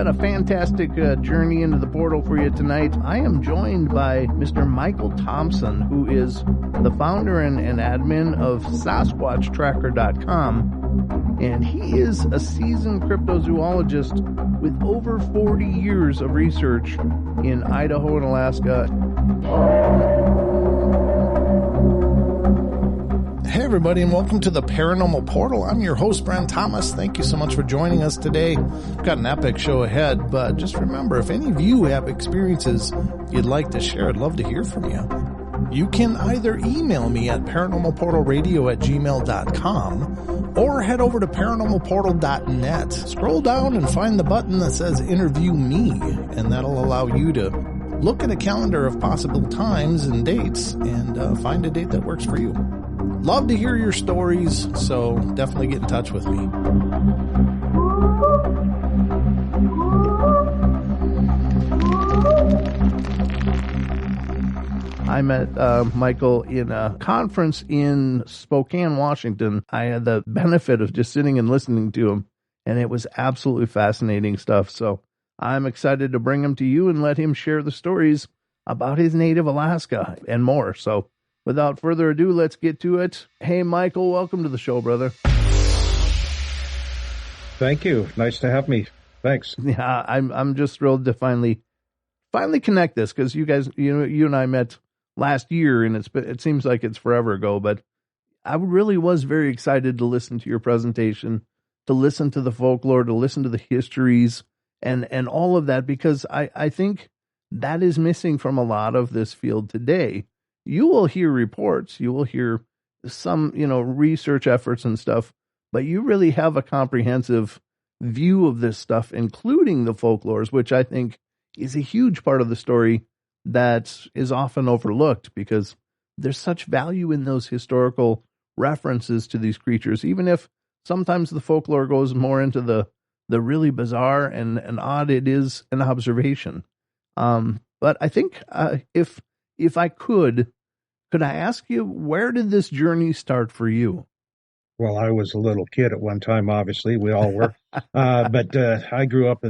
got a fantastic journey into the portal for you tonight. I am joined by Mr. Michael Thompson, who is the founder and admin of SasquatchTracker.com, and he is a seasoned cryptozoologist with over 40 years of research in Idaho and Alaska. Hey everybody, and welcome to the Paranormal Portal. I'm your host, Brent Thomas. Thank you so much for joining us today. We've got an epic show ahead, but just remember, if any of you have experiences you'd like to share, I'd love to hear from you. You can either email me at paranormalportalradio@gmail.com or head over to paranormalportal.net. Scroll down and find the button that says Interview Me, and that'll allow you to look at a calendar of possible times and dates and find a date that works for you. Love to hear your stories, so definitely get in touch with me. I met Michael in a conference in Spokane, Washington. I had the benefit of just sitting and listening to him, and it was absolutely fascinating stuff. So I'm excited to bring him to you and let him share the stories about his native Alaska and more. So without further ado, let's get to it. Hey, Michael, welcome to the show, brother. Thank you. Nice to have me. Thanks. Yeah, I'm just thrilled to finally connect this, because you guys, you and I met last year, and it seems like it's forever ago, but I really was very excited to listen to your presentation, to listen to the folklore, to listen to the histories, and all of that, because I think that is missing from a lot of this field today. You will hear reports, you will hear some, research efforts and stuff, but you really have a comprehensive view of this stuff, including the folklores, which I think is a huge part of the story that is often overlooked, because there's such value in those historical references to these creatures, even if sometimes the folklore goes more into the really bizarre and odd. It is an observation. But I think if I could I ask you, where did this journey start for you? Well, I was a little kid at one time, obviously. We all were. But I grew up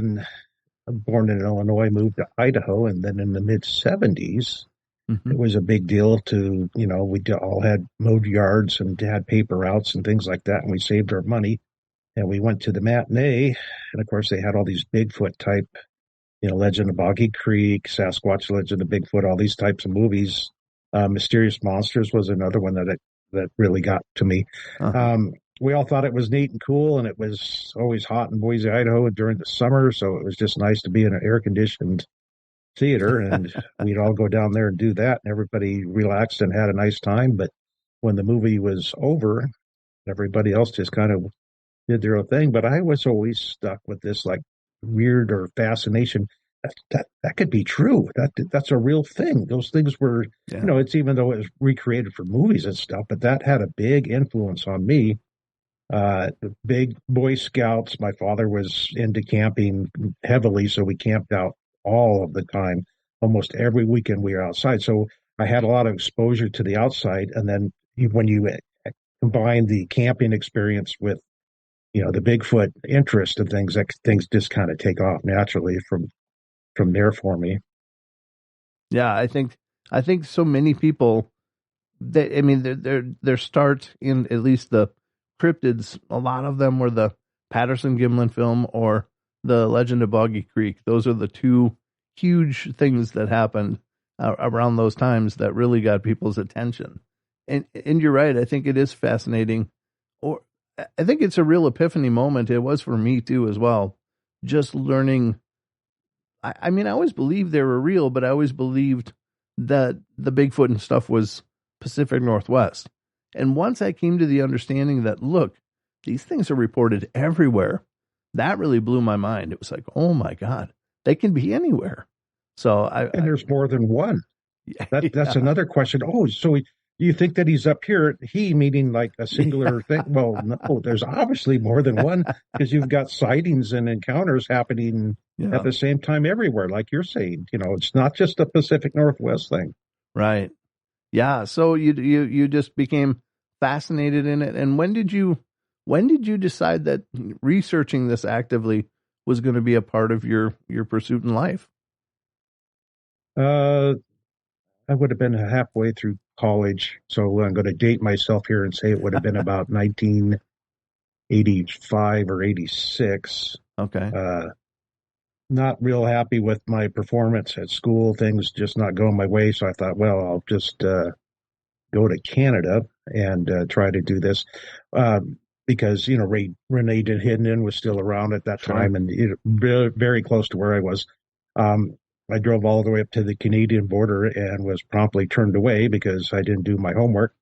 born in Illinois, moved to Idaho, and then in the mid-'70s, it was a big deal to, we all had mowed yards and had paper routes and things like that, and we saved our money. And we went to the matinee, and of course they had all these Bigfoot type, Legend of Boggy Creek, Sasquatch, Legend of Bigfoot, all these types of movies. Mysterious Monsters was another one that really got to me. We all thought it was neat and cool, and it was always hot in Boise, Idaho during the summer, so it was just nice to be in an air-conditioned theater, and we'd all go down there and do that, and everybody relaxed and had a nice time. But when the movie was over, everybody else just kind of did their own thing. But I was always stuck with this, like, weird or fascination. That could be true. That's a real thing. Those things were, it's, even though it was recreated for movies and stuff, but that had a big influence on me. The big Boy Scouts. My father was into camping heavily, so we camped out all of the time. Almost every weekend we were outside. So I had a lot of exposure to the outside. And then when you combine the camping experience with, the Bigfoot interest and things just kind of take off naturally from there for me. Yeah, I think so many people, their start in at least the cryptids, a lot of them were the Patterson-Gimlin film or the Legend of Boggy Creek. Those are the two huge things that happened around those times that really got people's attention. And you're right, I think it is fascinating. Or I think it's a real epiphany moment. It was for me too as well. Just learning. I always believed they were real, but I always believed that the Bigfoot and stuff was Pacific Northwest. And once I came to the understanding that, look, these things are reported everywhere, that really blew my mind. It was like, oh my God, they can be anywhere. So there's more than one. That's another question. Oh, so you think that he's up here, he meaning like a singular thing? Well, no, there's obviously more than one, because you've got sightings and encounters happening at the same time everywhere, like you're saying. It's not just a Pacific Northwest thing. Right. Yeah. So you just became fascinated in it. And when did you decide that researching this actively was going to be a part of your pursuit in life? I would have been halfway through college, so I'm going to date myself here and say it would have been about 1985 or 86. Okay. Not real happy with my performance at school, things just not going my way. So I thought, well, I'll just go to Canada and try to do this. Because, Renee Hidden was still around at that time and very, very close to where I was. I drove all the way up to the Canadian border and was promptly turned away because I didn't do my homework.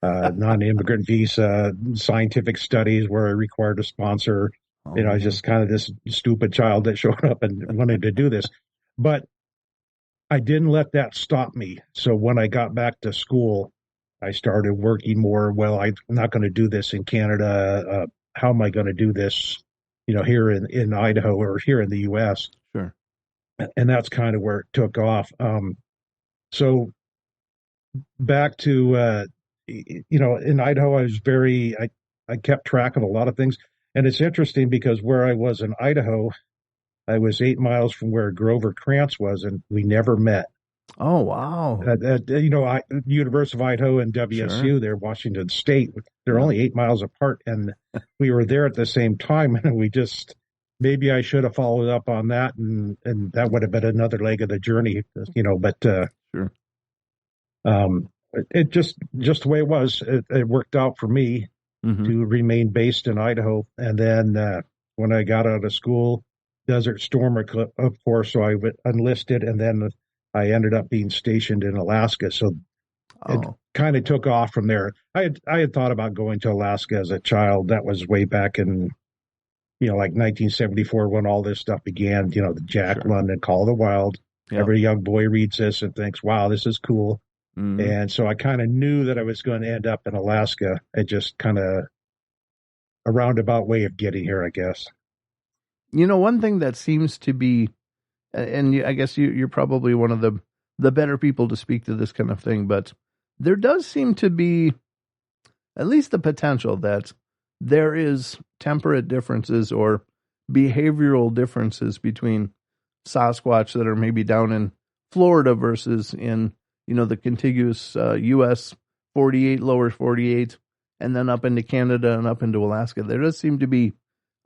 Non-immigrant visa, scientific studies where I required a sponsor. I was just kind of this stupid child that showed up and wanted to do this. But I didn't let that stop me. So when I got back to school, I started working more. Well, I'm not going to do this in Canada. How am I going to do this, here in Idaho or here in the U.S.? Sure. And that's kind of where it took off. So back to, in Idaho, I kept track of a lot of things. And it's interesting because where I was in Idaho, I was 8 miles from where Grover Krantz was, and we never met. Oh, wow. University of Idaho and WSU, Sure. they're Washington State. They're only 8 miles apart, and we were there at the same time. And maybe I should have followed up on that, and that would have been another leg of the journey, but Sure. It just the way it was, it worked out for me to remain based in Idaho. And then when I got out of school, Desert Storm, of course, so I enlisted, and then I ended up being stationed in Alaska. So it kind of took off from there. I had thought about going to Alaska as a child. That was way back in, like 1974 when all this stuff began, the Jack London Call of the Wild. Yep. Every young boy reads this and thinks, wow, this is cool. And so I kind of knew that I was going to end up in Alaska. It just kind of a roundabout way of getting here, I guess. One thing that seems to be, and I guess you're probably one of the better people to speak to this kind of thing, but there does seem to be at least the potential that there is temperate differences or behavioral differences between Sasquatch that are maybe down in Florida versus in, the contiguous U.S. 48, lower 48, and then up into Canada and up into Alaska. There does seem to be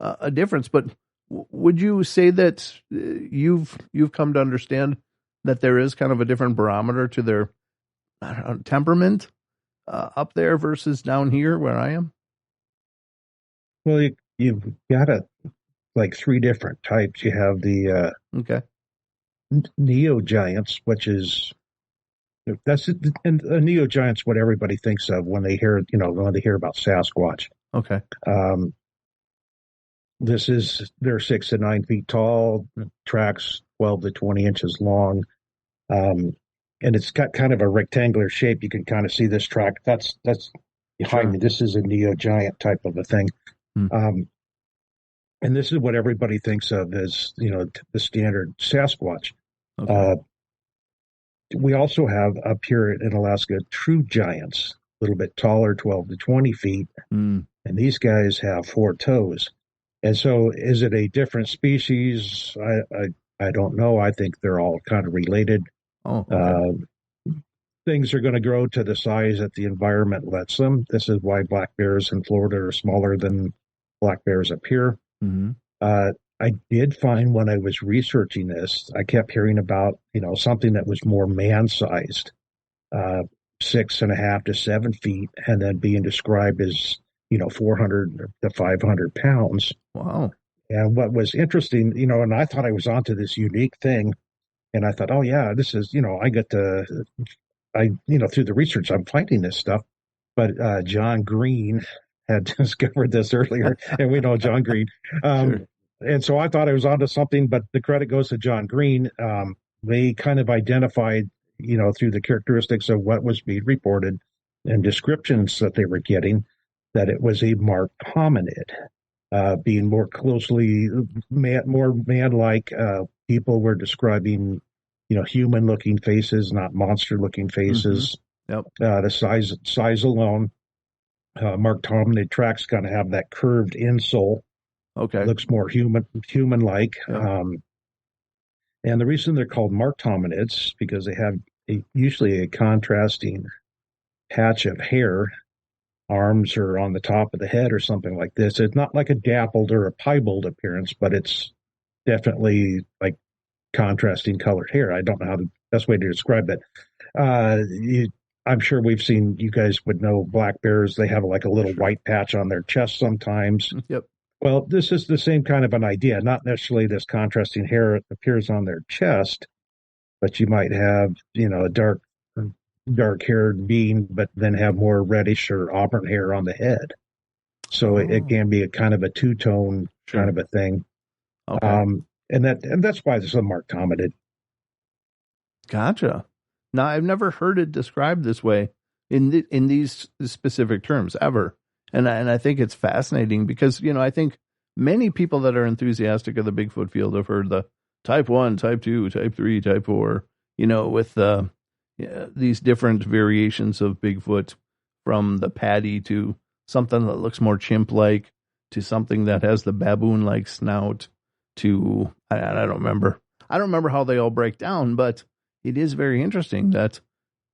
a difference, but would you say that you've come to understand that there is kind of a different barometer to their temperament up there versus down here where I am? Well, you've got like 3 different types. You have the neo giants, which is and a neo giant's what everybody thinks of when they hear about Sasquatch. Okay. They're 6 to 9 feet tall, tracks 12 to 20 inches long. And it's got kind of a rectangular shape. You can kind of see this track. That's behind me. This is a neo giant type of a thing. And this is what everybody thinks of as, the standard Sasquatch. Okay. We also have up here in Alaska true giants, a little bit taller, 12 to 20 feet. And these guys have 4 toes. And so is it a different species? I don't know. I think they're all kind of related. Oh, okay. Things are going to grow to the size that the environment lets them. This is why black bears in Florida are smaller than black bears up here. I did find when I was researching this, I kept hearing about, something that was more man-sized, 6.5 to 7 feet, and then being described as, 400 to 500 pounds. Wow. And what was interesting, and I thought I was onto this unique thing, and I thought, oh yeah, this is, through the research, I'm finding this stuff. But John Green had discovered this earlier, and we know John Green. Sure. And so I thought I was onto something, but the credit goes to John Green. They kind of identified, through the characteristics of what was being reported and descriptions that they were getting, that it was a marked hominid, being more closely, more man-like. People were describing, human-looking faces, not monster-looking faces. Yep. The size alone. Marked hominid tracks kind of have that curved insole. Okay. Looks more human-like. Yep. And the reason they're called marked hominids because they have usually a contrasting patch of hair. Arms are on the top of the head or something like this. It's not like a dappled or a piebald appearance, but it's definitely like contrasting colored hair. I don't know how the best way to describe it. I'm sure you guys would know black bears. They have like a little white patch on their chest sometimes. Yep. Well, this is the same kind of an idea. Not necessarily this contrasting hair appears on their chest, but you might have, a dark-haired being, but then have more reddish or auburn hair on the head. So it can be a kind of a two-tone kind of a thing. Okay. And that's why there's a marked hominid. Gotcha. Now, I've never heard it described this way in these specific terms ever. And I think it's fascinating because, I think many people that are enthusiastic of the Bigfoot field have heard the type 1, type 2, type 3, type 4, with these different variations of Bigfoot, from the patty to something that looks more chimp-like to something that has the baboon-like snout to, I don't remember. I don't remember how they all break down, but it is very interesting that,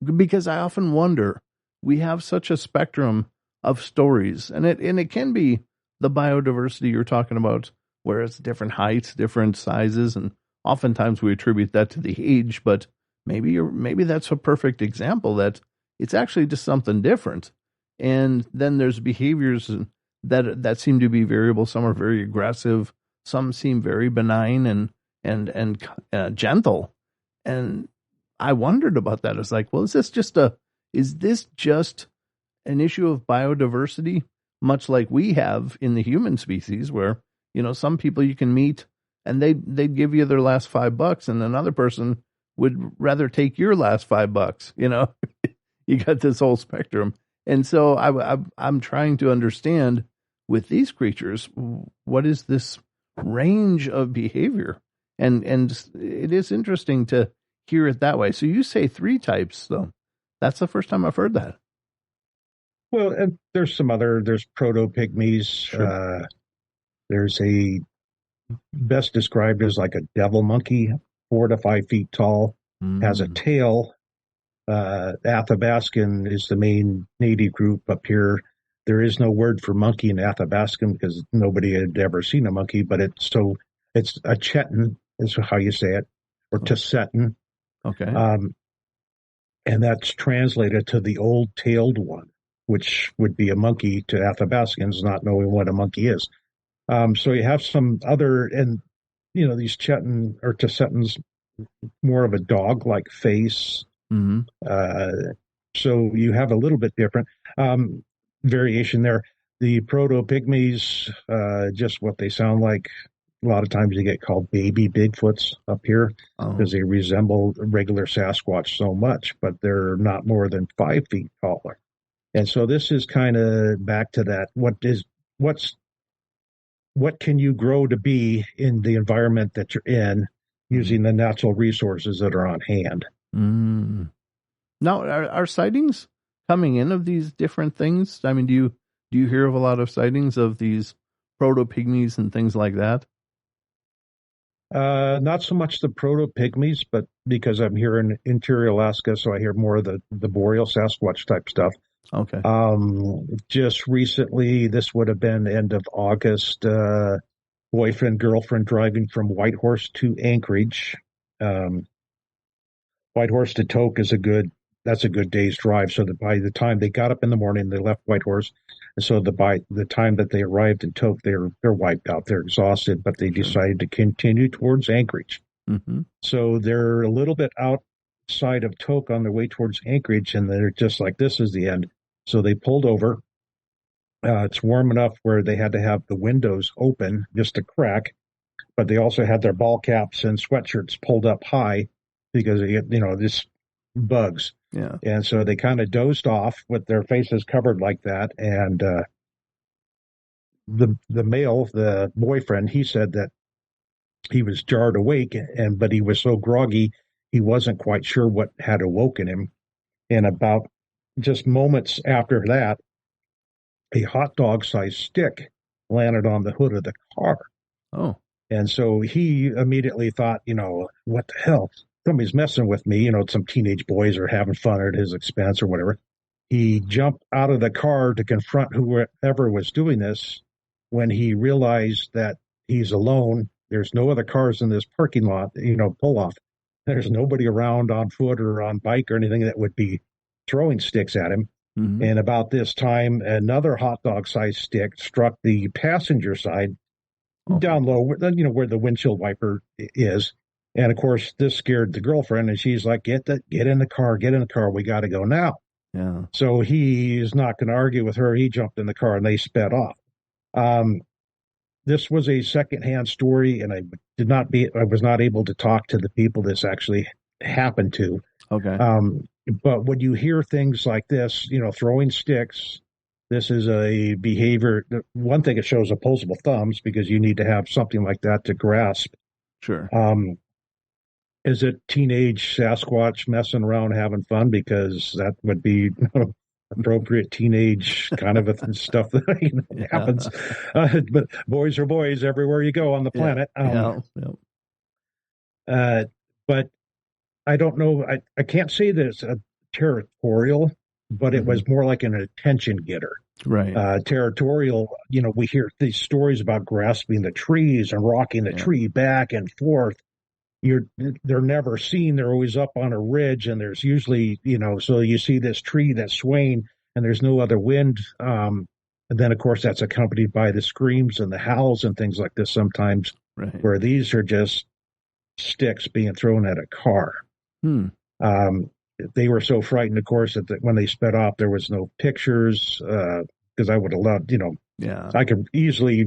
because I often wonder, we have such a spectrum of stories, and it can be the biodiversity you're talking about, where it's different heights, different sizes, and oftentimes we attribute that to the age, but maybe that's a perfect example that it's actually just something different. And then there's behaviors that seem to be variable. Some are very aggressive, some seem very benign and gentle. And I wondered about that. It's like, well, is this just an issue of biodiversity, much like we have in the human species, where, some people you can meet and they'd give you their last $5, and another person would rather take your last $5. You got this whole spectrum. And so I'm trying to understand with these creatures, what is this range of behavior? And it is interesting to hear it that way. So you say 3 types, though. That's the first time I've heard that. Well, and there's proto-pygmies. Sure. There's best described as like a devil monkey, 4 to 5 feet tall, has a tail. Athabascan is the main native group up here. There is no word for monkey in Athabascan because nobody had ever seen a monkey, but it's a chetan is how you say it, or Tussetan. Okay. And that's translated to the old-tailed one, which would be a monkey to Athabascans, not knowing what a monkey is. So you have some other, and these chetan or Tussetans, more of a dog-like face. So you have a little bit different variation there. The proto-pygmies, just what they sound like. A lot of times you get called baby Bigfoots up here because they resemble regular Sasquatch so much, but they're not more than 5 feet taller. And so this is kind of back to that. What can you grow to be in the environment that you're in using the natural resources that are on hand? Now, are sightings coming in of these different things? I mean, do you hear of a lot of sightings of these proto-pygmies and things like that? Not so much the proto-pygmies, but because I'm here in interior Alaska, so I hear more of the boreal Sasquatch type stuff. Okay. Just recently, this would have been end of August, boyfriend, girlfriend driving from Whitehorse to Anchorage. Whitehorse to Tok is a good day's drive. So that by the time they got up in the morning, they left Whitehorse. And so by the time that they arrived in Tok, they're wiped out. They're exhausted, but they decided to continue towards Anchorage. So they're a little bit outside of Tok on their way towards Anchorage, and they're just like, this is the end. So they pulled over. It's warm enough where they had to have the windows open just a crack, but they also had their ball caps and sweatshirts pulled up high because, this bugs. Yeah. And so they kind of dozed off with their faces covered like that. And the male, the boyfriend, he said that he was jarred awake, but he was so groggy, he wasn't quite sure what had awoken him. And about just moments after that, a hot dog-sized stick landed on the hood of the car. Oh. And so he immediately thought, what the hell? Somebody's messing with me. Some teenage boys are having fun at his expense or whatever. He jumped out of the car to confront whoever was doing this. When he realized that he's alone, there's no other cars in this parking lot, pull off. There's nobody around on foot or on bike or anything that would be throwing sticks at him. Mm-hmm. And about this time, another hot dog sized stick struck the passenger side down low, where the windshield wiper is. And of course, this scared the girlfriend, and she's like, get in the car, we got to go now. Yeah. So he's not going to argue with her. He jumped in the car and they sped off. This was a secondhand story, and I was not able to talk to the people this actually happened to. Okay. But when you hear things like this, throwing sticks, this is a behavior. One thing, it shows opposable thumbs because you need to have something like that to grasp. Sure. Is it teenage Sasquatch messing around having fun? Because that would be appropriate teenage kind of stuff that happens. But boys are boys everywhere you go on the planet. But I don't know. I can't say that it's a territorial, but it was more like an attention getter. Right. Territorial, we hear these stories about grasping the trees and rocking the tree back and forth. They're never seen. They're always up on a ridge, and there's usually, so you see this tree that's swaying and there's no other wind. And then, of course, that's accompanied by the screams and the howls and things like this sometimes, where these are just sticks being thrown at a car. They were so frightened, of course, that when they sped off, there was no pictures, because I would have loved, I could easily,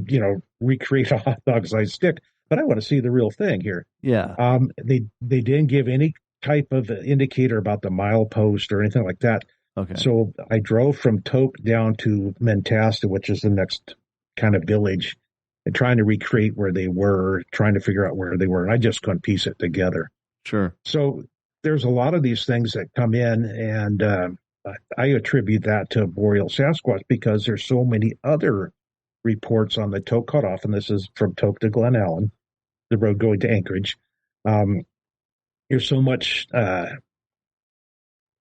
recreate a hot dog-sized stick, but I want to see the real thing here. Yeah. They didn't give any type of indicator about the milepost or anything like that. Okay. So I drove from Tok down to Mentasta, which is the next kind of village, and trying to recreate where they were, trying to figure out where they were. And I just couldn't piece it together. Sure. So there's a lot of these things that come in, and I attribute that to boreal Sasquatch because there's so many other reports on the Tok cutoff, and this is from Tok to Glen Allen, the road going to Anchorage. There's so much.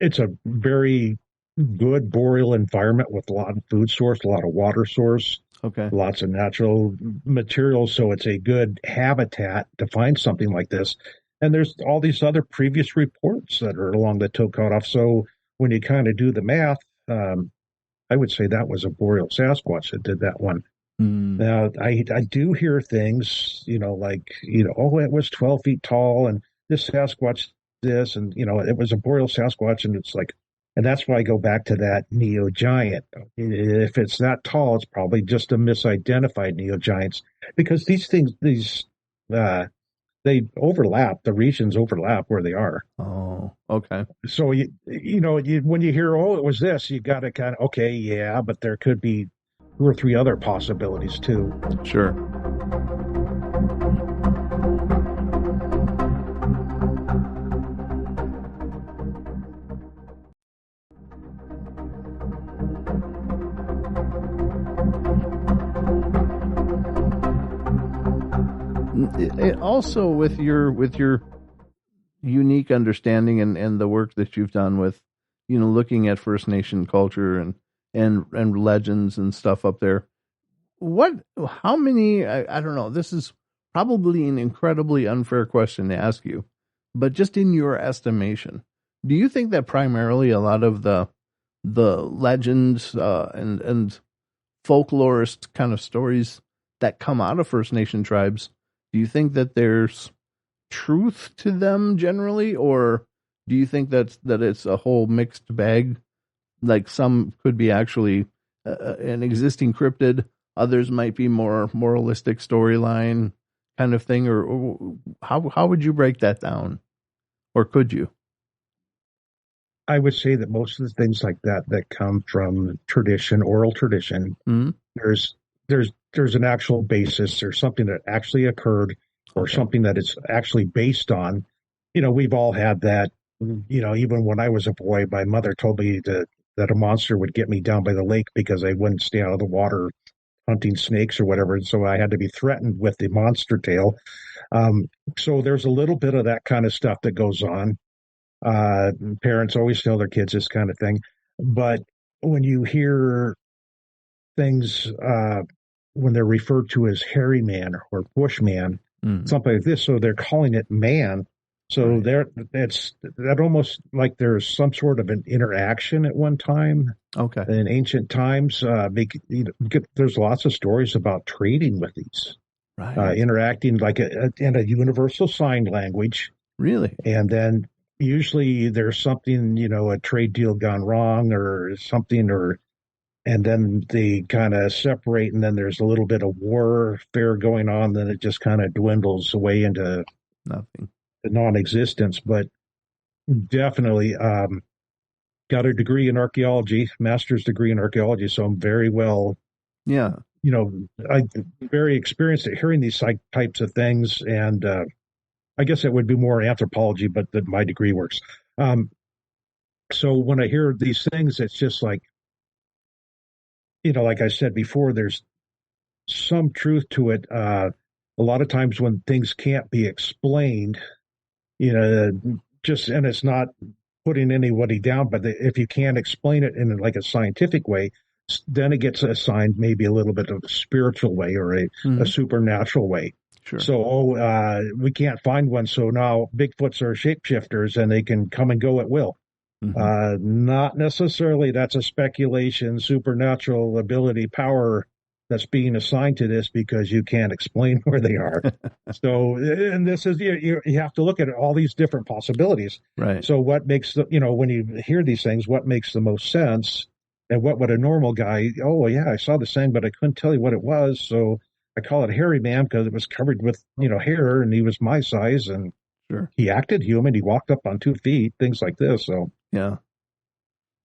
It's a very good boreal environment with a lot of food source, a lot of water source, lots of natural materials. So it's a good habitat to find something like this. And there's all these other previous reports that are along the Tok cutoff. So when you kind of do the math, I would say that was a boreal Sasquatch that did that one. Now, I do hear things, like, it was 12 feet tall and this Sasquatch this, and, it was a boreal Sasquatch, and it's like, and that's why I go back to that neogiant. If it's that tall, it's probably just a misidentified neogiants, because these things, they overlap, the regions overlap where they are. Oh, okay. So, when you hear, it was this, you got to kind of, okay, yeah, but there could be 2 or 3 other possibilities too. Sure. It also, with your unique understanding and the work that you've done with, looking at First Nation culture and legends and stuff up there, how many, I don't know, this is probably an incredibly unfair question to ask you, but just in your estimation, do you think that primarily a lot of the legends and folklorist kind of stories that come out of First Nation tribes, do you think that there's truth to them generally, or do you think that it's a whole mixed bag? Like some could be actually an existing cryptid, others might be more moralistic storyline kind of thing, or how would you break that down, or could you? I would say that most of the things like that come from tradition, oral tradition, there's an actual basis or something that actually occurred, or something that it's actually based on. We've all had that. Even when I was a boy, my mother told me that a monster would get me down by the lake because I wouldn't stay out of the water hunting snakes or whatever. And so I had to be threatened with the monster tail. So there's a little bit of that kind of stuff that goes on. Parents always tell their kids this kind of thing. But when you hear things, when they're referred to as hairy man or bushman, something like this, so they're calling it man. So it's that almost like there's some sort of an interaction at one time. Okay. In ancient times, there's lots of stories about trading with these, interacting like in a universal sign language. Really? And then usually there's something, a trade deal gone wrong or something, and then they kind of separate, and then there's a little bit of warfare going on. Then it just kind of dwindles away into nothing, non-existence. But definitely got a degree in archaeology, master's degree in archaeology, so I'm very well, I'm very experienced at hearing these types of things, and I guess it would be more anthropology, but my degree works. So when I hear these things, it's just like, like I said before, there's some truth to it. A lot of times when things can't be explained, and it's not putting anybody down, but if you can't explain it in like a scientific way, then it gets assigned maybe a little bit of a spiritual way or a supernatural way. Sure. So, we can't find one. So now Bigfoots are shapeshifters and they can come and go at will. Not necessarily. That's a speculation, supernatural ability, power that's being assigned to this because you can't explain where they are. So, and this is, you have to look at all these different possibilities. Right. So what makes when you hear these things, what makes the most sense, and what would a normal guy, oh yeah, I saw this thing, but I couldn't tell you what it was. So I call it hairy man because it was covered with, hair, and he was my size, and he acted human. He walked up on 2 feet, things like this. So yeah.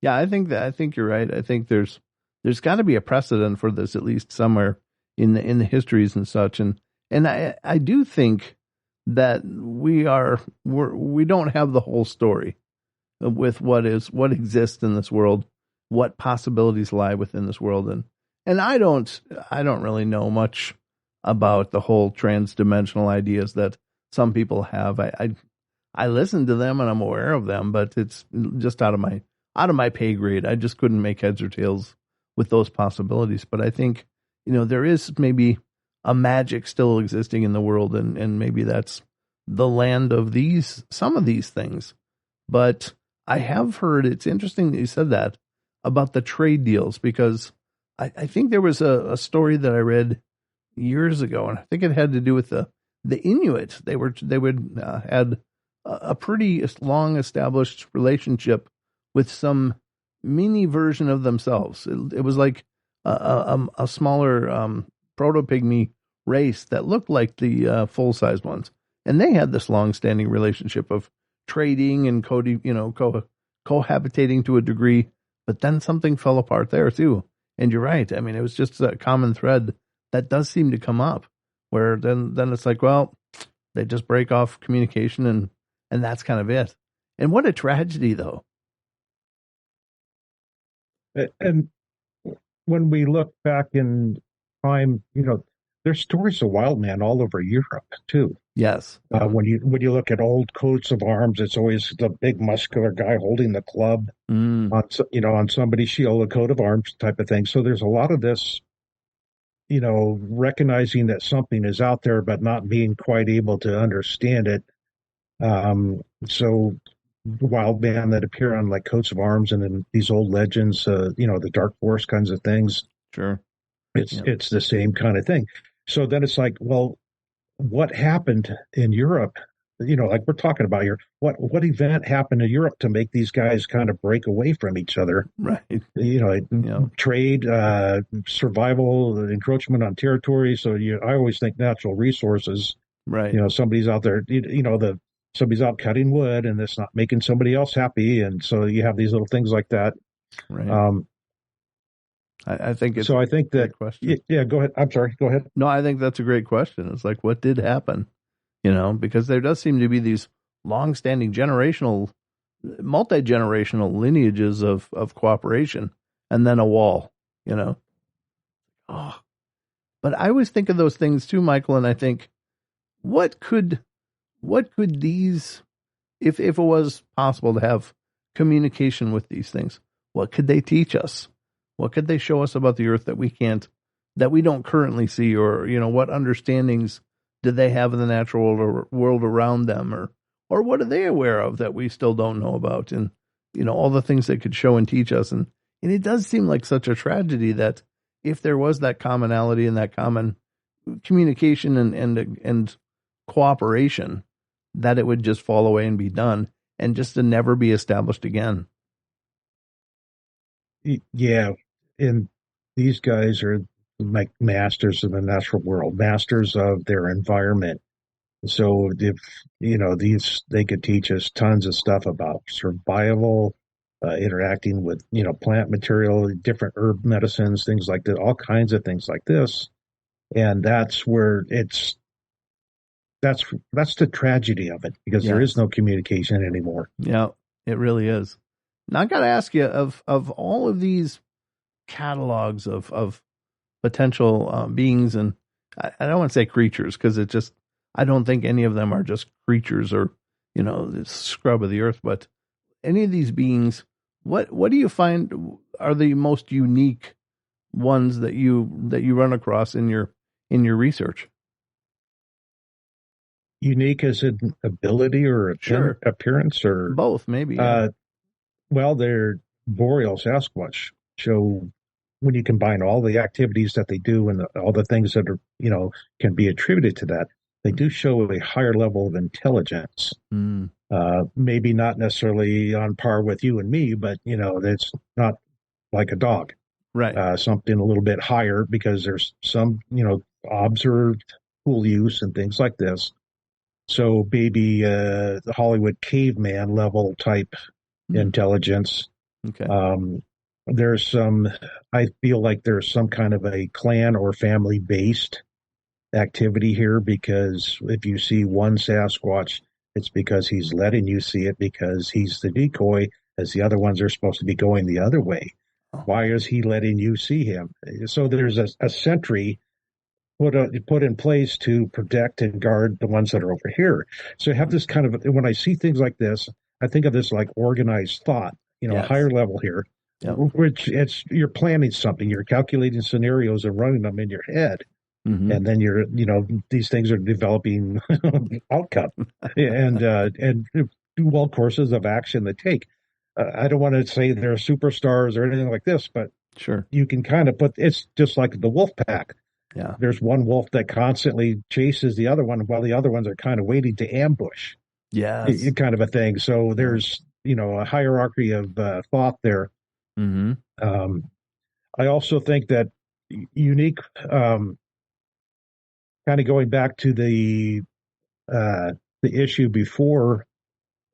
I think you're right. I think there's got to be a precedent for this, at least somewhere in the histories and such. And I do think that we don't have the whole story with what exists in this world, what possibilities lie within this world. And I don't really know much about the whole transdimensional ideas that some people have. I listen to them and I'm aware of them, but it's just out of my pay grade. I just couldn't make heads or tails with those possibilities. But I think, there is maybe a magic still existing in the world, and maybe that's the land of some of these things. But I have heard, it's interesting that you said that about the trade deals, because I think there was a story that I read years ago, and I think it had to do with the Inuit. They had a pretty long established relationship with some mini version of themselves. It was like a smaller proto-pygmy race that looked like the full-size ones. And they had this long-standing relationship of trading and cohabitating to a degree, but then something fell apart there too. And you're right. I mean, it was just a common thread that does seem to come up, where then it's like, well, they just break off communication and that's kind of it. And what a tragedy, though. And when we look back in time, there's stories of wild man all over Europe too. Yes. When you look at old coats of arms, it's always the big muscular guy holding the club on somebody's shield, a coat of arms type of thing. So there's a lot of this, recognizing that something is out there, but not being quite able to understand it. So wild man that appear on like coats of arms and in these old legends, the dark forest kinds of things. Sure. It's the same kind of thing. So then it's like, well, what happened in Europe? Like we're talking about here, what event happened in Europe to make these guys kind of break away from each other? Right. Trade, survival, encroachment on territory. So I always think natural resources. Right. Somebody's out there, somebody's out cutting wood and it's not making somebody else happy. And so you have these little things like that. Right. I think it's so. I think that question. Yeah. Go ahead. I'm sorry. Go ahead. No, I think that's a great question. It's like, what did happen? Because there does seem to be these long-standing multi-generational lineages of cooperation, and then a wall. Oh, But I always think of those things too, Michael, and I think, what could these, if it was possible to have communication with these things, what could they teach us? What could they show us about the earth that we don't currently see? Or, what understandings do they have of the natural world around them? Or what are they aware of that we still don't know about? And, all the things they could show and teach us. And it does seem like such a tragedy that if there was that commonality and that common communication and cooperation, that it would just fall away and be done and just to never be established again. Yeah. And these guys are like masters of the natural world, masters of their environment. So if, they could teach us tons of stuff about survival, interacting with, plant material, different herb medicines, things like that, all kinds of things like this. And that's where that's the tragedy of it, because there is no communication anymore. Yeah, it really is. Now I got to ask you, of all of these catalogs of potential beings, and I don't want to say creatures, because it just, I don't think any of them are just creatures or, the scrub of the earth, but any of these beings, what do you find are the most unique ones that you run across in your research? Unique as an ability or appearance, or both, maybe. Yeah. Well, they're boreal Sasquatch. So when you combine all the activities that they do and all the things that are, can be attributed to that, they do show a higher level of intelligence. Maybe not necessarily on par with you and me, but, it's not like a dog. Right. Something a little bit higher, because there's some, observed tool use and things like this. So maybe the Hollywood caveman level type intelligence. Okay. I feel like there's some kind of a clan or family based activity here, because if you see one Sasquatch, it's because he's letting you see it, because he's the decoy, as the other ones are supposed to be going the other way. Why is he letting you see him? So there's a sentry put in place to protect and guard the ones that are over here. So you have this kind of, when I see things like this, I think of this like organized thought, a higher level here, which you're planning something, you're calculating scenarios and running them in your head. Mm-hmm. And then these things are developing outcome and well, courses of action that take. I don't want to say they're superstars or anything like this, but sure, you can kind of it's just like the wolf pack. Yeah. There's one wolf that constantly chases the other one, while the other ones are kind of waiting to ambush. Yeah. Kind of a thing. So there's, a hierarchy of thought there. Mm-hmm. I also think that unique, kind of going back to the issue before,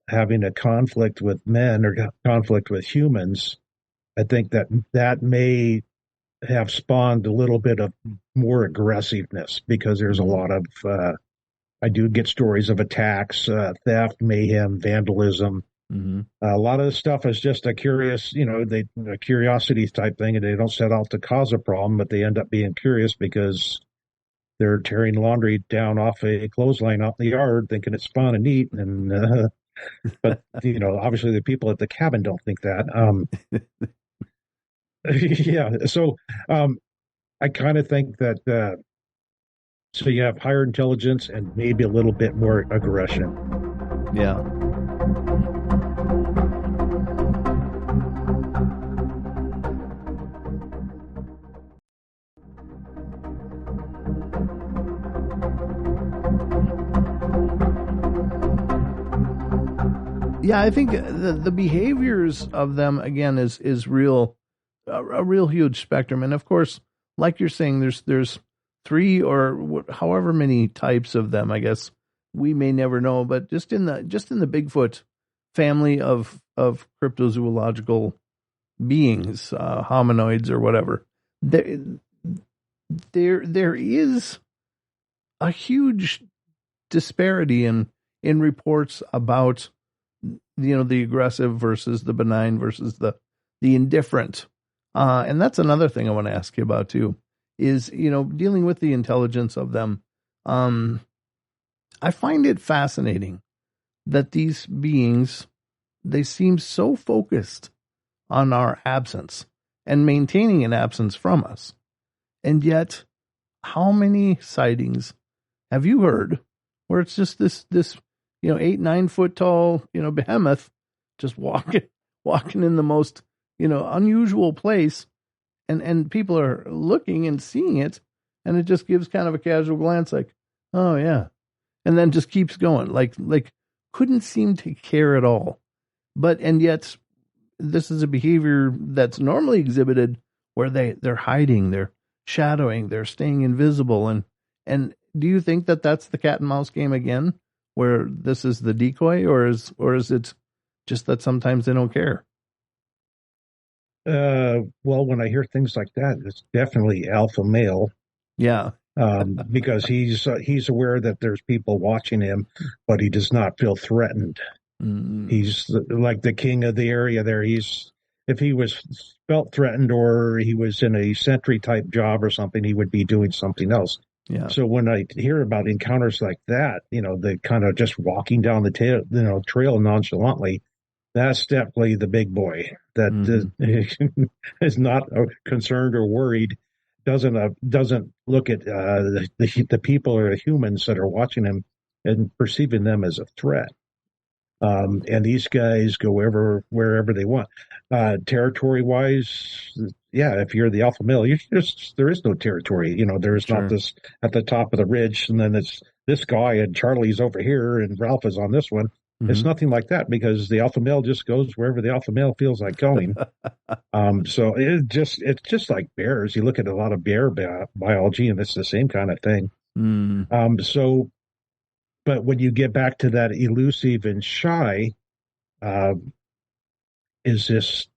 having a conflict with men or conflict with humans, I think that may have spawned a little bit of more aggressiveness, because there's a lot of, I do get stories of attacks, theft, mayhem, vandalism. Mm-hmm. A lot of the stuff is just a curiosity type thing, and they don't set out to cause a problem, but they end up being curious because they're tearing laundry down off a clothesline out in the yard, thinking it's fun and neat. And, but, obviously the people at the cabin don't think that. Yeah. So, I kind of think that, so you have higher intelligence and maybe a little bit more aggression. Yeah. Yeah, I think the behaviors of them, again, is real, a real huge spectrum. And of course, like you're saying, there's 3 or however many types of them, I guess we may never know, but just in the Bigfoot family of cryptozoological beings, hominoids or whatever, there is a huge disparity in reports about, the aggressive versus the benign versus the indifferent. And that's another thing I want to ask you about too, is, dealing with the intelligence of them. I find it fascinating that these beings, they seem so focused on our absence and maintaining an absence from us. And yet, how many sightings have you heard where it's just this 8-9 foot tall, behemoth just walking in the most, unusual place, and people are looking and seeing it, and it just gives kind of a casual glance like, oh yeah, and then just keeps going, like couldn't seem to care at all. And yet this is a behavior that's normally exhibited where they're hiding, they're shadowing, they're staying invisible. And do you think that that's the cat and mouse game again, where this is the decoy, or is it just that sometimes they don't care? Well, when I hear things like that, it's definitely alpha male. Yeah. Because he's aware that there's people watching him, but he does not feel threatened. Mm. He's like the king of the area there. If he was felt threatened or he was in a sentry type job or something, he would be doing something else. Yeah. So when I hear about encounters like that, they kind of just walking down the trail nonchalantly, that's definitely the big boy that is not concerned or worried. Doesn't look at the people or the humans that are watching him and perceiving them as a threat. And these guys go wherever they want. Territory wise, yeah, if you're the alpha male, there is no territory. There is not this at the top of the ridge, and then it's this guy and Charlie's over here and Ralph is on this one. Mm-hmm. It's nothing like that, because the alpha male just goes wherever the alpha male feels like going. So it's just like bears. You look at a lot of bear biology, and it's the same kind of thing. Mm. But when you get back to that elusive and shy, is this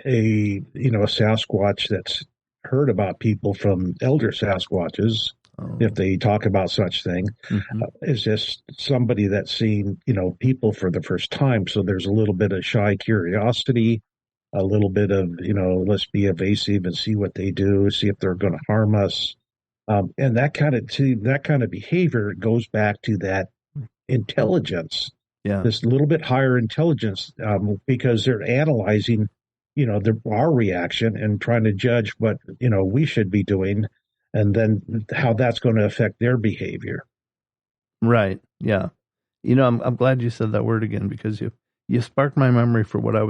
a Sasquatch that's heard about people from elder Sasquatches, if they talk about such thing? Mm-hmm. Is this somebody that's seen, people for the first time? So there's a little bit of shy curiosity, a little bit of, let's be evasive and see what they do, see if they're going to harm us. And that kind of behavior goes back to that intelligence, this little bit higher intelligence, because they're analyzing, our reaction and trying to judge what, we should be doing, and then how that's going to affect their behavior. Right. Yeah. I'm glad you said that word again, because you sparked my memory for there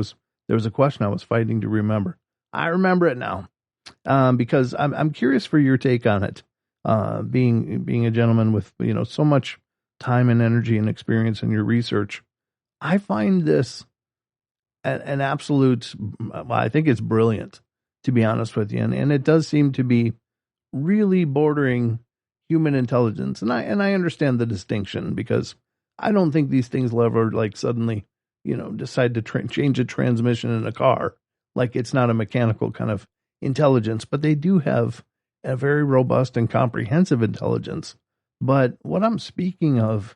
was a question I was fighting to remember. I remember it now. Because I'm curious for your take on it. Being a gentleman with, so much time and energy and experience in your research, I find this an absolute, I think it's brilliant, to be honest with you. And it does seem to be really bordering human intelligence. And I understand the distinction, because I don't think these things will ever suddenly, decide to change a transmission in a car. Like, it's not a mechanical kind of intelligence, but they do have a very robust and comprehensive intelligence. But what I'm speaking of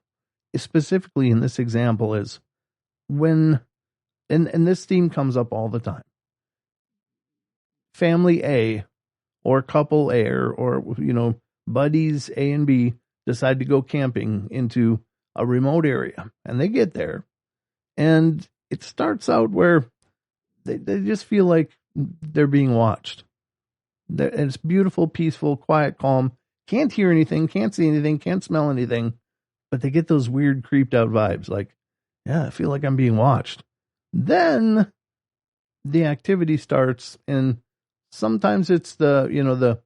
is specifically in this example is when, and this theme comes up all the time, family A or couple A or buddies A and B decide to go camping into a remote area, and they get there, and it starts out where they just feel like they're being watched. It's beautiful, peaceful, quiet, calm. Can't hear anything, can't see anything, can't smell anything. But they get those weird, creeped out vibes. Like, yeah, I feel like I'm being watched. Then the activity starts, and sometimes it's the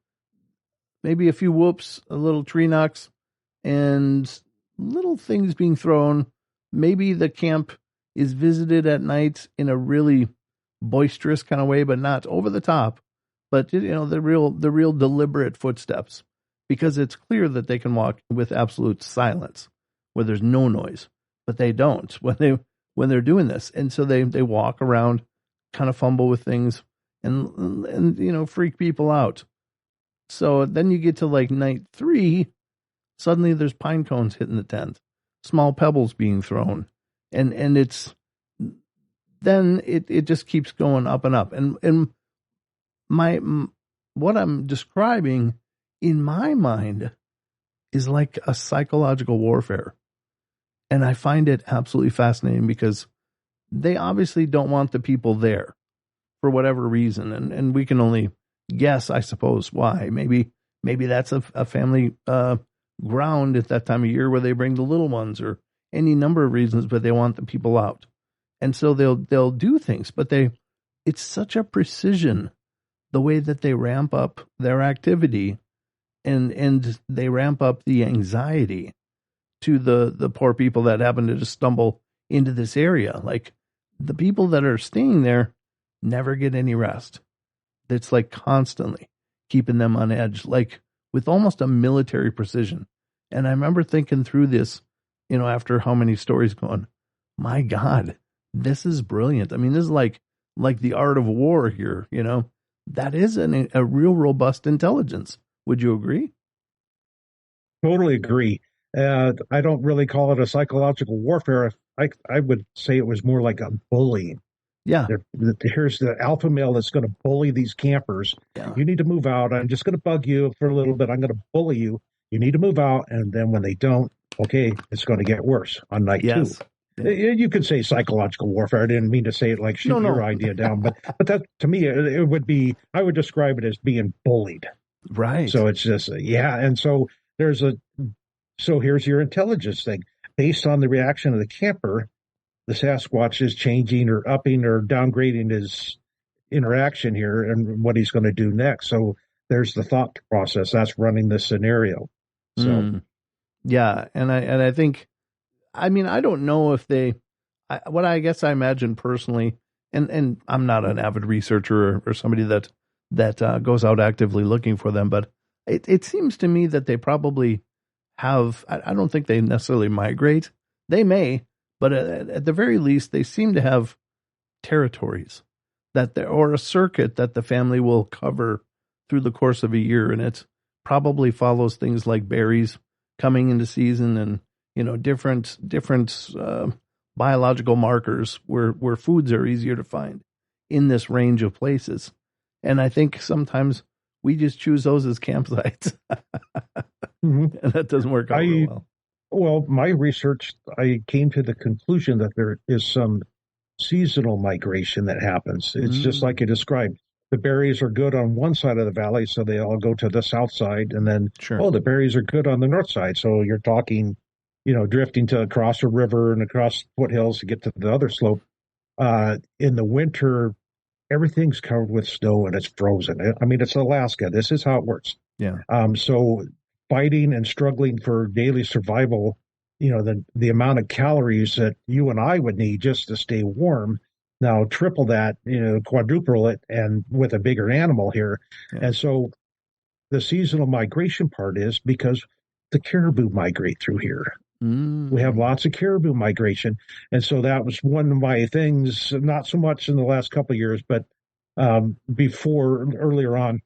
maybe a few whoops, a little tree knocks, and little things being thrown. Maybe the camp is visited at night in a really boisterous kind of way, but not over the top. But the real deliberate footsteps, because it's clear that they can walk with absolute silence, where there's no noise, but they don't when they're doing this, and so they walk around, kind of fumble with things, and freak people out. So then you get to night 3, suddenly there's pine cones hitting the tent, small pebbles being thrown, and it's then it just keeps going up and up, and what I'm describing in my mind, is like a psychological warfare. And I find it absolutely fascinating because they obviously don't want the people there for whatever reason. And we can only guess, I suppose, why. Maybe that's a family ground at that time of year where they bring the little ones, or any number of reasons, but they want the people out. And so they'll do things, but it's such a precision, the way that they ramp up their activity, and they ramp up the anxiety to the poor people that happen to just stumble into this area. Like, the people that are staying there never get any rest. It's like constantly keeping them on edge, like with almost a military precision. And I remember thinking through this, after how many stories going, my God, this is brilliant. I mean, this is like the art of war here, That is a real robust intelligence. Would you agree? Totally agree. I don't really call it a psychological warfare. I would say it was more like a bullying. Yeah. Here's the alpha male that's going to bully these campers. Yeah. You need to move out. I'm just going to bug you for a little bit. I'm going to bully you. You need to move out. And then when they don't, okay, it's going to get worse on night two. Yeah. You could say psychological warfare. I didn't mean to say it like shoot your idea down, but that, to me, it would be, I would describe it as being bullied. Right. So it's just, And so here's your intelligence thing. Based on the reaction of the camper, the Sasquatch is changing or upping or downgrading his interaction here and what he's going to do next. So there's the thought process that's running this scenario. So, yeah. And I think, I mean, I don't know if what I guess I imagine personally, and I'm not an avid researcher or somebody that goes out actively looking for them, but it seems to me that they probably have, I don't think they necessarily migrate. They may, but at the very least, they seem to have territories or a circuit that the family will cover through the course of a year. And it probably follows things like berries coming into season and, different biological markers where foods are easier to find in this range of places. And I think sometimes we just choose those as campsites. And that doesn't work out real well. Well, my research, I came to the conclusion that there is some seasonal migration that happens. It's just like you described. The berries are good on one side of the valley, so they all go to the south side. And then, the berries are good on the north side. So you're talking, drifting to across a river and across foothills to get to the other slope. In the winter, everything's covered with snow and it's frozen. I mean, it's Alaska. This is how it works. Yeah. So fighting and struggling for daily survival, the amount of calories that you and I would need just to stay warm, now triple that, quadruple it, and with a bigger animal here. Yeah. And so the seasonal migration part is because the caribou migrate through here. We have lots of caribou migration. And so that was one of my things, not so much in the last couple of years, but earlier on,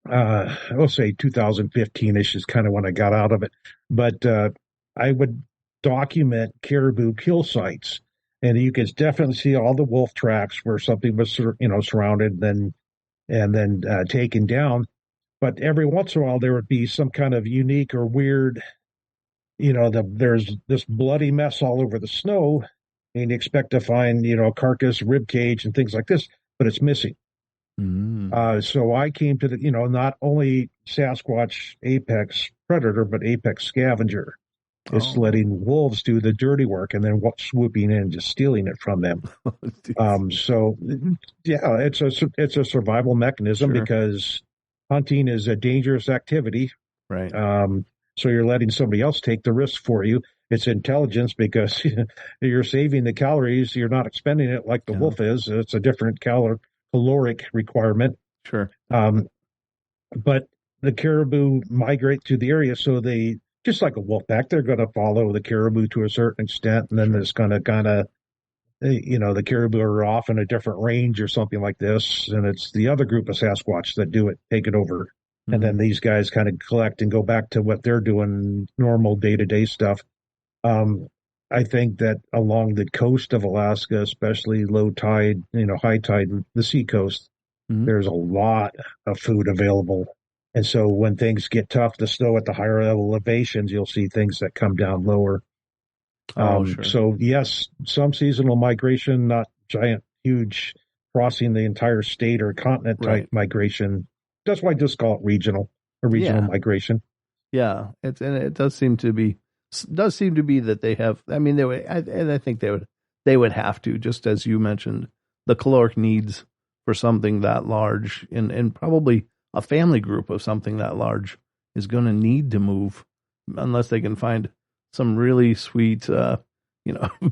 I'll say 2015-ish is kind of when I got out of it. But I would document caribou kill sites, and you could definitely see all the wolf tracks where something was, surrounded and then taken down. But every once in a while, there would be some kind of unique or weird, there's this bloody mess all over the snow, and you expect to find, a carcass, rib cage, and things like this, but it's missing. So I came to not only Sasquatch apex predator, but apex scavenger. It's letting wolves do the dirty work and then swooping in and just stealing it from them. So yeah, it's a survival mechanism because hunting is a dangerous activity. Right. So you're letting somebody else take the risk for you. It's intelligence because you're saving the calories. You're not expending it like the wolf is. It's a different caloric requirement. Sure. But the caribou migrate to the area, so they, just like a wolf pack, they're going to follow the caribou to a certain extent, and then there's going to kind of, the caribou are off in a different range or something like this, and it's the other group of Sasquatch that do it, take it over. And then these guys kind of collect and go back to what they're doing, normal day-to-day stuff. I think that along the coast of Alaska, especially low tide, high tide, the sea coast, there's a lot of food available And so when things get tough to snow at the higher elevations, you'll see things that come down lower. Sure. So yes, some seasonal migration, not giant, huge, crossing the entire state or continent type migration. That's why I just call it regional migration. Yeah, it does seem to be that they have. I mean, I think they would have to, just as you mentioned, the caloric needs for something that large, and probably a family group of something that large is going to need to move, unless they can find some really sweet,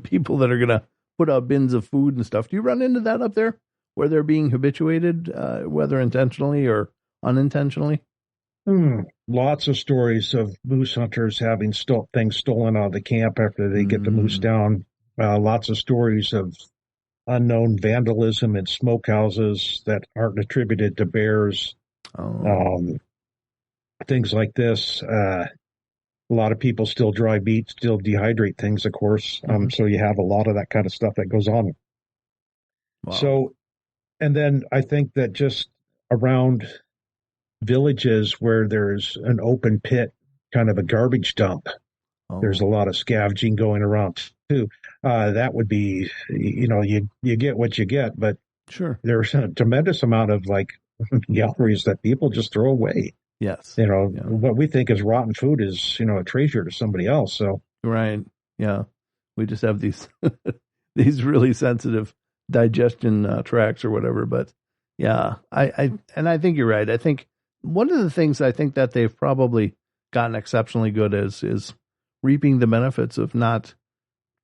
people that are going to put out bins of food and stuff. Do you run into that up there, where they're being habituated, whether intentionally or unintentionally? Lots of stories of moose hunters having things stolen out of the camp after they get the moose down. Lots of stories of unknown vandalism in smokehouses that aren't attributed to bears. Things like this. A lot of people still dry meat, still dehydrate things, of course. So you have a lot of that kind of stuff that goes on. Wow. So, and then I think that just around villages where there's an open pit, kind of a garbage dump, there's a lot of scavenging going around too. That would be, you get what you get, but sure, there's a tremendous amount of like galleries that people just throw away. Yes. What we think is rotten food is, a treasure to somebody else. So, right. Yeah. We just have these, these really sensitive digestion tracts or whatever. But yeah, I think you're right. I think one of the things I think that they've probably gotten exceptionally good is reaping the benefits of not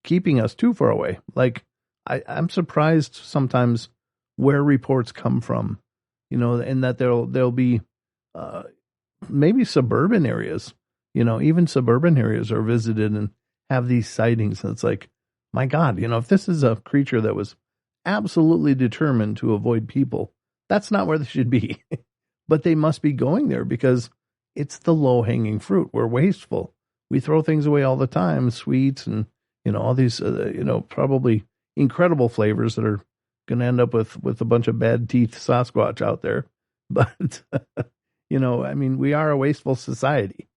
keeping us too far away. Like I'm surprised sometimes where reports come from, and that there'll be, maybe suburban areas, even suburban areas are visited and have these sightings. And it's like, my God, if this is a creature that was absolutely determined to avoid people, that's not where they should be. But they must be going there because it's the low hanging fruit. We're wasteful. We throw things away all the time, sweets and, all these, probably incredible flavors that are going to end up with a bunch of bad teeth Sasquatch out there. But we are a wasteful society,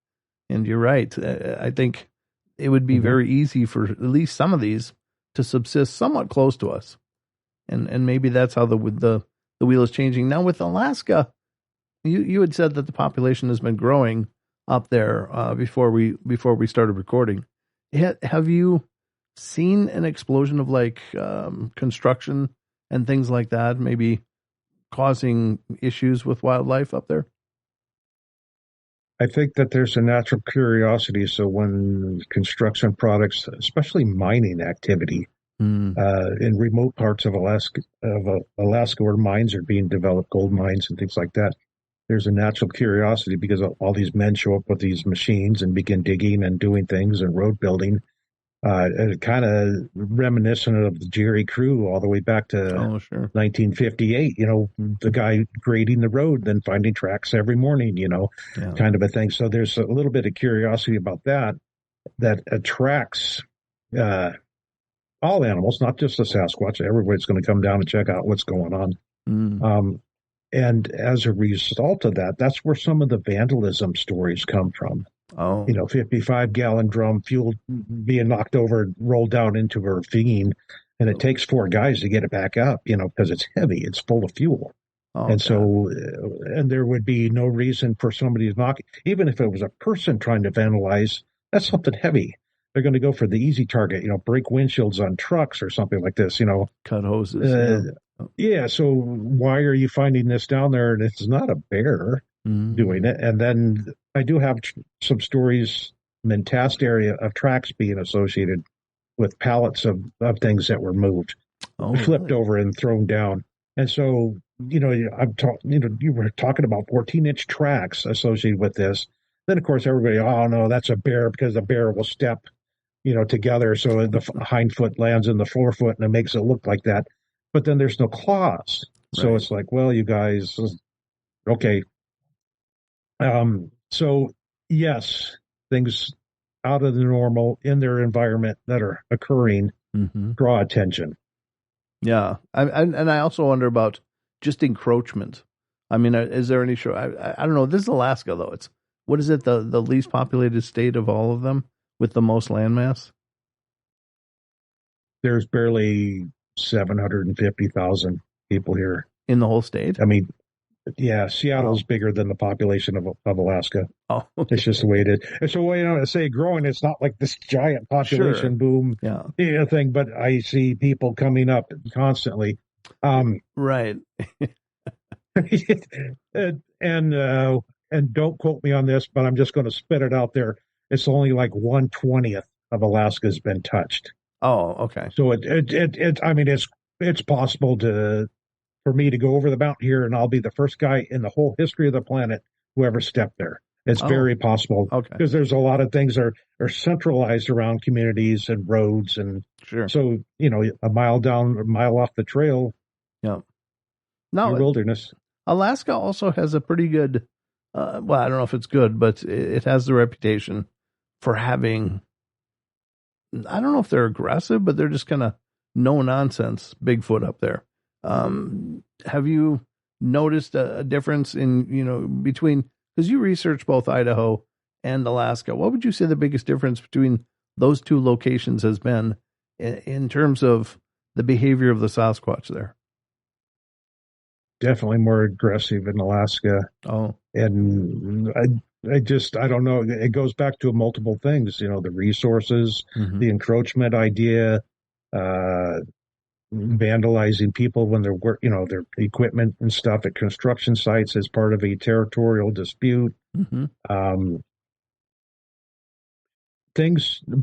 and you're right. I think it would be very easy for at least some of these to subsist somewhat close to us, and maybe that's how the wheel is changing now with Alaska. You had said that the population has been growing up there before we started recording. Have you seen an explosion of like construction and things like that, maybe causing issues with wildlife up there? I think that there's a natural curiosity. So when construction products, especially mining activity, in remote parts of Alaska where mines are being developed, gold mines and things like that, there's a natural curiosity because all these men show up with these machines and begin digging and doing things and road building. Kind of reminiscent of the Jerry Crew all the way back to 1958, the guy grading the road, then finding tracks every morning, kind of a thing. So there's a little bit of curiosity about that attracts all animals, not just the Sasquatch. Everybody's going to come down and check out what's going on. And as a result of that, that's where some of the vandalism stories come from. 55-gallon drum fuel being knocked over and rolled down into a ravine. And it takes 4 guys to get it back up, because it's heavy. It's full of fuel. So there would be no reason for somebody to knock. Even if it was a person trying to vandalize, that's something heavy. They're going to go for the easy target, break windshields on trucks or something like this, Cut hoses. So why are you finding this down there? And it's not a bear doing it. And then I do have some stories in the Tast area of tracks being associated with pallets of things that were moved, flipped over and thrown down. And so, you were talking about 14-inch tracks associated with this. Then, of course, everybody, oh, no, that's a bear because the bear will step, together. So the hind foot lands in the forefoot and it makes it look like that. But then there's no claws. So it's like, well, you guys, okay. So yes, things out of the normal in their environment that are occurring draw attention. Yeah. And I also wonder about just encroachment I mean, is there any show? I don't know. This is Alaska, though. What is it? The least populated state of all of them with the most landmass? There's barely 750,000 people here in the whole state. I mean, yeah, Seattle's bigger than the population of Alaska. Oh, okay. It's just the way it is. And so, I say growing, it's not like this giant population boom thing, but I see people coming up constantly. Right. and don't quote me on this, but I'm just going to spit it out there. It's only like 1/20th of Alaska has been touched. Oh, okay. So it's possible for me to go over the mountain here, and I'll be the first guy in the whole history of the planet who ever stepped there. It's very possible because there's a lot of things are centralized around communities and roads, and so a mile down, a mile off the trail, wilderness. Alaska also has a pretty good, well, I don't know if it's good, but it has the reputation for having, I don't know if they're aggressive, but they're just kind of no nonsense Bigfoot up there. Have you noticed a difference in, between, because you research both Idaho and Alaska, what would you say the biggest difference between those two locations has been in terms of the behavior of the Sasquatch there? Definitely more aggressive in Alaska. Oh, and I don't know. It goes back to multiple things, the resources, the encroachment idea, vandalizing people when they're their equipment and stuff at construction sites as part of a territorial dispute.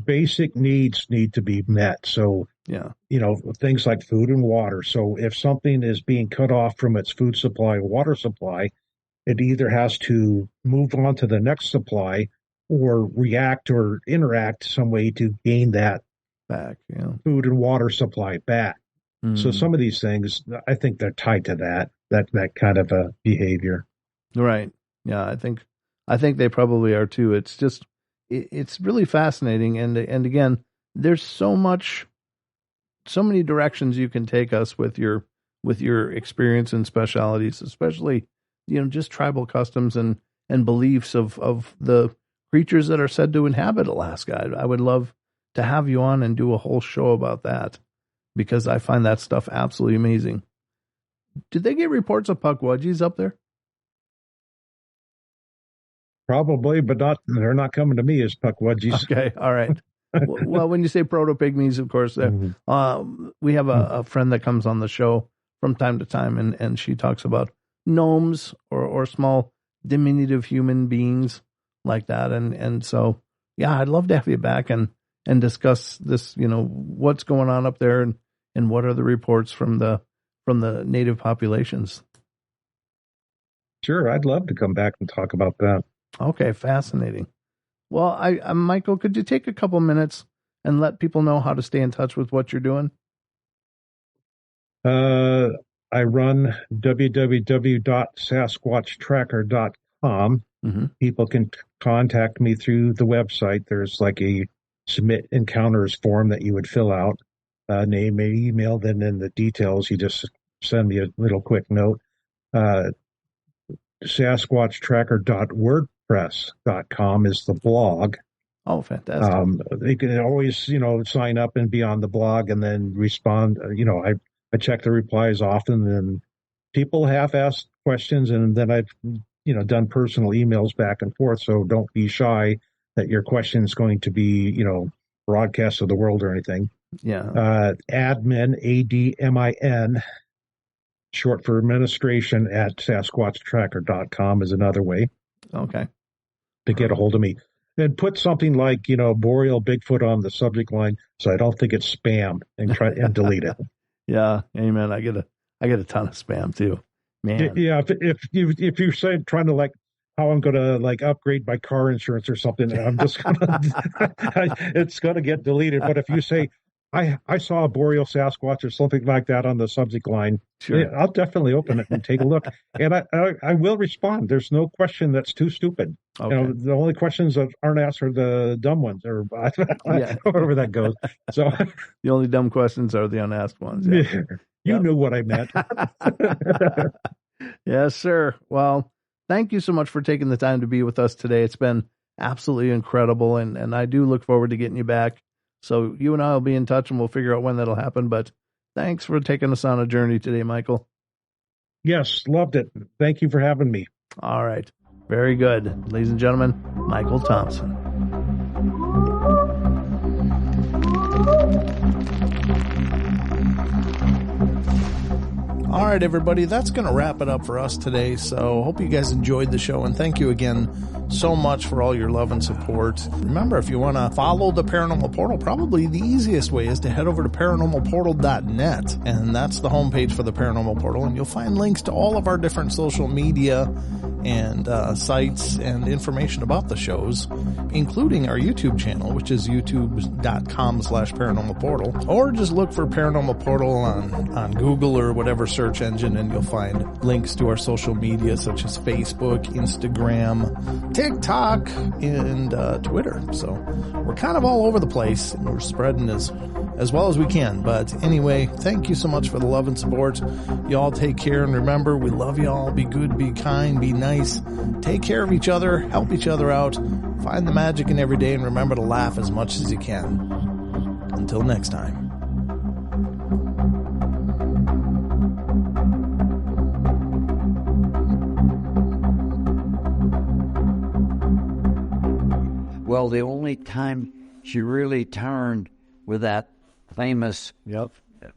Basic needs need to be met. So, things like food and water. So if something is being cut off from its food supply, water supply, it either has to move on to the next supply or react or interact some way to gain that back, food and water supply back. So some of these things, I think they're tied to that kind of a behavior. Right. Yeah, I think they probably are too. It's just, it's really fascinating. And again, there's so many directions you can take us with your experience and specialities, especially, just tribal customs and beliefs of the creatures that are said to inhabit Alaska. I would love to have you on and do a whole show about that, because I find that stuff absolutely amazing. Did they get reports of pukwudgies up there? Probably, but they're not coming to me as pukwudgies. Okay, all right. Well, when you say proto-pygmies, of course, we have a friend that comes on the show from time to time, and she talks about gnomes or small diminutive human beings like that. And so, yeah, I'd love to have you back and discuss this, what's going on up there and what are the reports from the native populations. Sure, I'd love to come back and talk about that. Okay, fascinating. Well, Michael, could you take a couple minutes and let people know how to stay in touch with what you're doing? I run www.sasquatchtracker.com. People can contact me through the website. There's like a submit encounters form that you would fill out, name, email, then in the details, you just send me a little quick note. Sasquatchtracker.wordpress.com is the blog. Oh, fantastic. They can always, sign up and be on the blog and then respond. I check the replies often, and people have asked questions, and then I've, done personal emails back and forth. So don't be shy that your question is going to be, broadcast to the world or anything. Yeah. Admin, ADMIN, short for administration at SasquatchTracker.com is another way. Okay. To get a hold of me. And put something like, boreal Bigfoot on the subject line so I don't think it's spam, and try and delete it. Yeah. Amen. I get a ton of spam too. Man. Yeah. If you're saying trying to how I'm going to upgrade my car insurance or something, I'm just going to, it's going to get deleted. But if you say, I saw a boreal Sasquatch or something like that on the subject line, sure, I'll definitely open it and take a look. And I will respond. There's no question that's too stupid. Okay. The only questions that aren't asked are the dumb ones, or however that goes. So the only dumb questions are the unasked ones. Yeah. You knew what I meant. Yes, sir. Well, thank you so much for taking the time to be with us today. It's been absolutely incredible, and I do look forward to getting you back. So you and I will be in touch, and we'll figure out when that'll happen. But thanks for taking us on a journey today, Michael. Yes, loved it. Thank you for having me. All right. Very good. Ladies and gentlemen, Michael Thompson. All right, everybody, that's going to wrap it up for us today. So hope you guys enjoyed the show, and thank you again so much for all your love and support. Remember, if you want to follow the Paranormal Portal, probably the easiest way is to head over to paranormalportal.net, and that's the homepage for the Paranormal Portal, and you'll find links to all of our different social media and sites and information about the shows, including our YouTube channel, which is youtube.com/paranormal portal, or just look for Paranormal Portal on Google or whatever search engine, and you'll find links to our social media such as Facebook, Instagram, TikTok, and Twitter. So we're kind of all over the place, and we're spreading as well as we can. But anyway, thank you so much for the love and support. Y'all take care, and remember, we love y'all. Be good, be kind, be nice. Take care of each other, help each other out, find the magic in every day, and remember to laugh as much as you can. Until next time. Well, the only time she really turned with that famous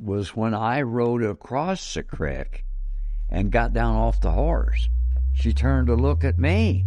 was when I rode across the creek and got down off the horse. She turned to look at me.